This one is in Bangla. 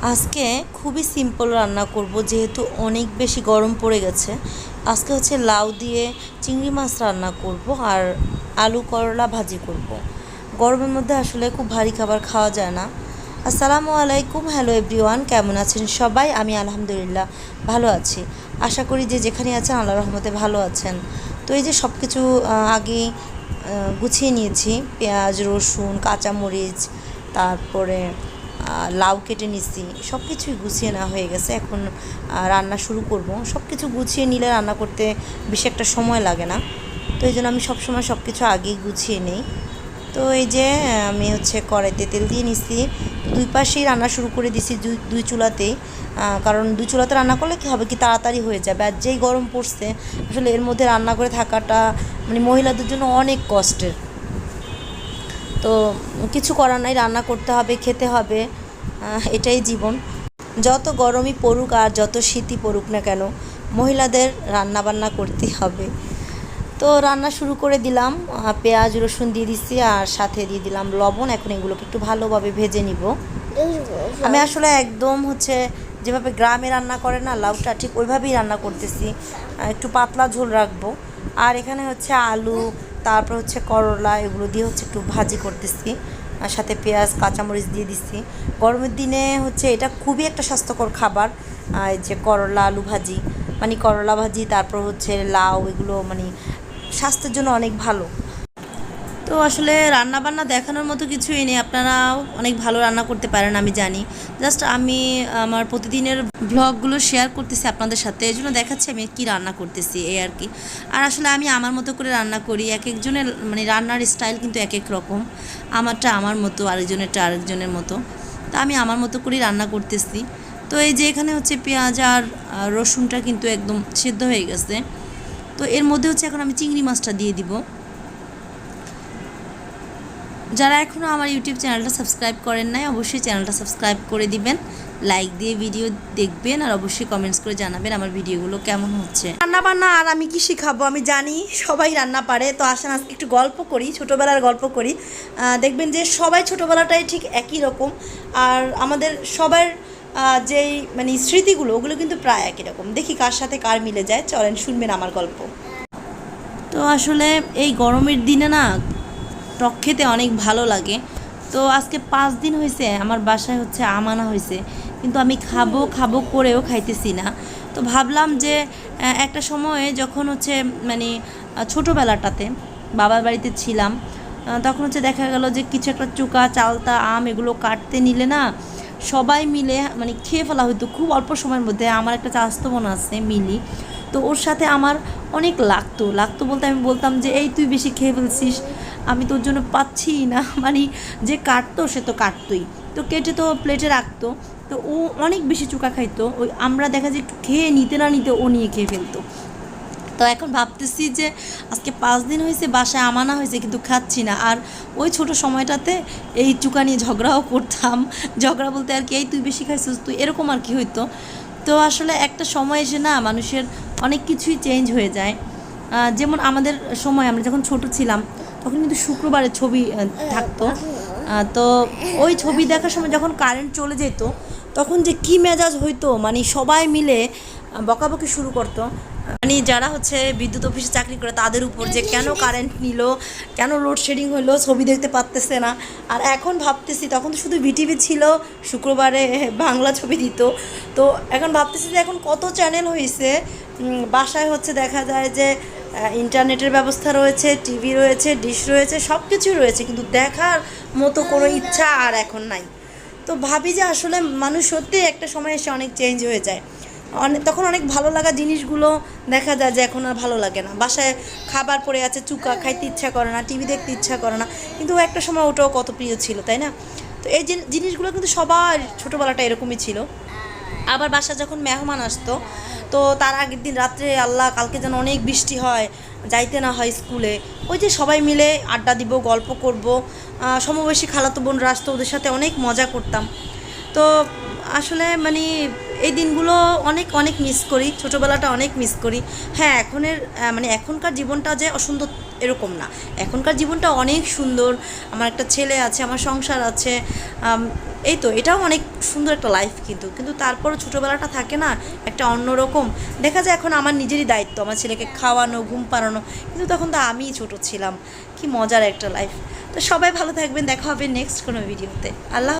আজকে খুবই সিম্পল রান্না করব যেহেতু অনেক বেশি গরম পড়ে গেছে। আজকে হচ্ছে লাউ দিয়ে চিংড়ি মাছ রান্না করব আর আলু করলা ভাজি করব। গরমের মধ্যে আসলে খুব ভারী খাবার খাওয়া যায় না। আসসালামু আলাইকুম, হ্যালো এভরিওয়ান, কেমন আছেন সবাই? আমি আলহামদুলিল্লাহ ভালো আছি। আশা করি যে যেখানে আছেন আল্লাহর রহমতে ভালো আছেন। তো এই যে সব কিছু আগে গুছিয়ে নিয়েছি, পেঁয়াজ রসুন কাঁচামরিচ, তারপরে লাউ কেটে নিচ্ছি, সব কিছুই গুছিয়ে নেওয়া হয়ে গেছে। এখন রান্না শুরু করব। সব কিছু গুছিয়ে নিলে রান্না করতে বেশি একটা সময় লাগে না। তো এই জন্য আমি সবসময় সব কিছু আগেই গুছিয়ে নিই। তো এই যে আমি হচ্ছে কড়াইতে তেল দিয়ে নিচ্ছি, দুই পাশেই রান্না শুরু করে দিছি, দুই চুলাতেই। কারণ দুই চুলাতে রান্না করলে কী হবে, কি তাড়াতাড়ি হয়ে যাবে। আর যেই গরম পড়ছে আসলে এর মধ্যে রান্না করে থাকাটা মানে মহিলাদের জন্য অনেক কষ্টের। তো কিছু করার নাই, রান্না করতে হবে, খেতে হবে, এটাই জীবন। যত গরমই পড়ুক আর যত শীতই পড়ুক না কেন, মহিলাদের রান্না বান্না করতেই হবে। তো রান্না শুরু করে দিলাম, পেঁয়াজ রসুন দিয়ে দিচ্ছি আর সাথে দিয়ে দিলাম লবণ। এখন এগুলোকে একটু ভালোভাবে ভেজে নিব। আমি আসলে একদম হচ্ছে যেভাবে গ্রামে রান্না করে না লাউটা, ঠিক ওইভাবেই রান্না করতেছি। একটু পাতলা ঝোল রাখবো। আর এখানে হচ্ছে আলু, তারপর হচ্ছে করলা, এগুলো দিয়ে হচ্ছে একটু ভাজি করতেছি। আর সাথে পেঁয়াজ কাঁচামরিচ দিয়ে দিচ্ছি। গরমের দিনে হচ্ছে এটা খুবই একটা স্বাস্থ্যকর খাবার। এই যে করলা আলু ভাজি, মানে করলা ভাজি, তারপর হচ্ছে লাউ, এগুলো মানে স্বাস্থ্যের জন্য অনেক ভালো। তো আসলে রান্না বান্না দেখানোর মতো কিছুই নেই, আপনারাও অনেক ভালো রান্না করতে পারেন আমি জানি। জাস্ট আমি আমার প্রতিদিনের ভ্লগগুলো শেয়ার করতেছি আপনাদের সাথে, এই জন্য দেখাচ্ছি আমি কী রান্না করতেছি, এই আর কি। আর আসলে আমি আমার মতো করে রান্না করি, এক একজনের মানে রান্নার স্টাইল কিন্তু এক এক রকম। আমারটা আমার মতো, আরেকজনেরটা আরেকজনের মতো। তো আমি আমার মতো করেই রান্না করতেছি। তো এই যে এখানে হচ্ছে পেঁয়াজ আর রসুনটা কিন্তু একদম সেদ্ধ হয়ে গেছে। তো এর মধ্যে হচ্ছে এখন আমি চিংড়ি মাছটা দিয়ে দিব। যারা এখনও আমার ইউটিউব চ্যানেলটা সাবস্ক্রাইব করেন নাই, অবশ্যই চ্যানেলটা সাবস্ক্রাইব করে দিবেন, লাইক দিয়ে ভিডিও দেখবেন আর অবশ্যই কমেন্টস করে জানাবেন আমার ভিডিওগুলো কেমন হচ্ছে। রান্না বান্না আর আমি কি শিখাবো, আমি জানি সবাই রান্না পারে। তো আসেন আজকে একটু গল্প করি, ছোটোবেলার গল্প করি। দেখবেন যে সবাই ছোটোবেলাটাই ঠিক একই রকম। আর আমাদের সবার যেই মানে স্মৃতিগুলো, ওগুলো কিন্তু প্রায় একই রকম। দেখি কার সাথে কার মিলে যায়, চলেন শুনবেন আমার গল্প। তো আসলে এই গরমের দিনে না টক খেতে অনেক ভালো লাগে। তো আজকে 5 দিন হয়েছে আমার বাসায় হচ্ছে আম আনা হয়েছে, কিন্তু আমি খাবো খাবো করেও খাইতেছি না। তো ভাবলাম যে একটা সময়ে যখন হচ্ছে মানে ছোটোবেলাটাতে বাবার বাড়িতে ছিলাম, তখন হচ্ছে দেখা গেল যে কিছু একটা চুকা চালতা আম এগুলো কাটতে নিলে না সবাই মিলে মানে খেয়ে ফেলা হতো খুব অল্প সময়ের মধ্যে। আমার একটা চাচাতো বোন আছে মিলি, তো ওর সাথে আমার অনেক লাগতো লাগতো বলতে আমি বলতাম যে এই তুই বেশি খেয়ে ফেলছিস, আমি তোর জন্য পাচ্ছি না। মানে যে কাটতো সে তো কাটতোই, তো কেটে তো প্লেটে রাখতো। তো ও অনেক বেশি চুকা খাইতো, ওই আমরা দেখা যায় একটু খেয়ে নিতে না নিতে ও নিয়ে খেয়ে ফেলতো। তো এখন ভাবতেছি যে আজকে 5 দিন হয়েছে বাসায় আমানা হয়েছে কিন্তু খাচ্ছি না। আর ওই ছোট সময়টাতে এই চুকা নিয়ে ঝগড়াও করতাম। ঝগড়া বলতে আর কি, এই তুই বেশি খাইছিস তুই, এরকম আর কি হইতো। তো আসলে একটা সময় এসে না মানুষের অনেক কিছুই চেঞ্জ হয়ে যায়। যেমন আমাদের সময় আমরা যখন ছোট ছিলাম তখন কিন্তু শুক্রবারে ছবি থাকতো। তো ওই ছবি দেখার সময় যখন কারেন্ট চলে যেত তখন যে কী মেজাজ হইতো, মানে সবাই মিলে বকাবকি শুরু করতো। মানে যারা হচ্ছে বিদ্যুৎ অফিসে চাকরি করে তাদের উপর, যে কেন কারেন্ট নিল, কেন লোডশেডিং হলো, ছবি দেখতে পারতেছে না। আর এখন ভাবতেছি তখন তো শুধু বিটিভি ছিল, শুক্রবারে বাংলা ছবি দিত। তো এখন ভাবতেছি যে এখন কত চ্যানেল হয়েছে, বাসায় হচ্ছে দেখা যায় যে ইন্টারনেটের ব্যবস্থা রয়েছে, টিভি রয়েছে, ডিশ রয়েছে, সব কিছুই রয়েছে, কিন্তু দেখার মতো কোনো ইচ্ছা আর এখন নাই। তো ভাবি যে আসলে মানুষ সত্যিই একটা সময় এসে অনেক চেঞ্জ হয়ে যায়। তখন অনেক ভালো লাগা জিনিসগুলো দেখা যায় যে এখন আর ভালো লাগে না। বাসায় খাবার পড়ে আছে, চুকা খাইতে ইচ্ছা করে না, টিভি দেখতে ইচ্ছা করে না, কিন্তু একটা সময় ওটাও কত প্রিয় ছিল, তাই না? তো এই জিনিসগুলো কিন্তু সবার ছোটোবেলাটা এরকমই ছিল। আবার বাসা যখন মেহমান আসতো, তো তার আগের দিন রাত্রে আল্লাহ কালকে যেন অনেক বৃষ্টি হয়, যাইতে না হয় স্কুলে, ওই যে সবাই মিলে আড্ডা দিব, গল্প করব। সমবয়সী খালাতো বোনরা আসতো, ওদের সাথে অনেক মজা করতাম। তো আসলে মানে এই দিনগুলো অনেক অনেক মিস করি, ছোটোবেলাটা অনেক মিস করি। হ্যাঁ, মানে এখনকার জীবনটা যে অসুন্দর এরকম না, এখনকার জীবনটা অনেক সুন্দর। আমার একটা ছেলে আছে, আমার সংসার আছে, এই তো এটাও অনেক সুন্দর একটা লাইফ, কিন্তু তারপরও ছোটোবেলাটা থাকে না একটা অন্যরকম। দেখা যায় এখন আমার নিজেরই দায়িত্ব আমার ছেলেকে খাওয়ানো, ঘুম পাড়ানো, কিন্তু তখন তো আমিই ছোট ছিলাম। কি মজার একটা লাইফ। তো সবাই ভালো থাকবেন, দেখা হবে নেক্সট কোনো ভিডিওতে। আল্লাহ।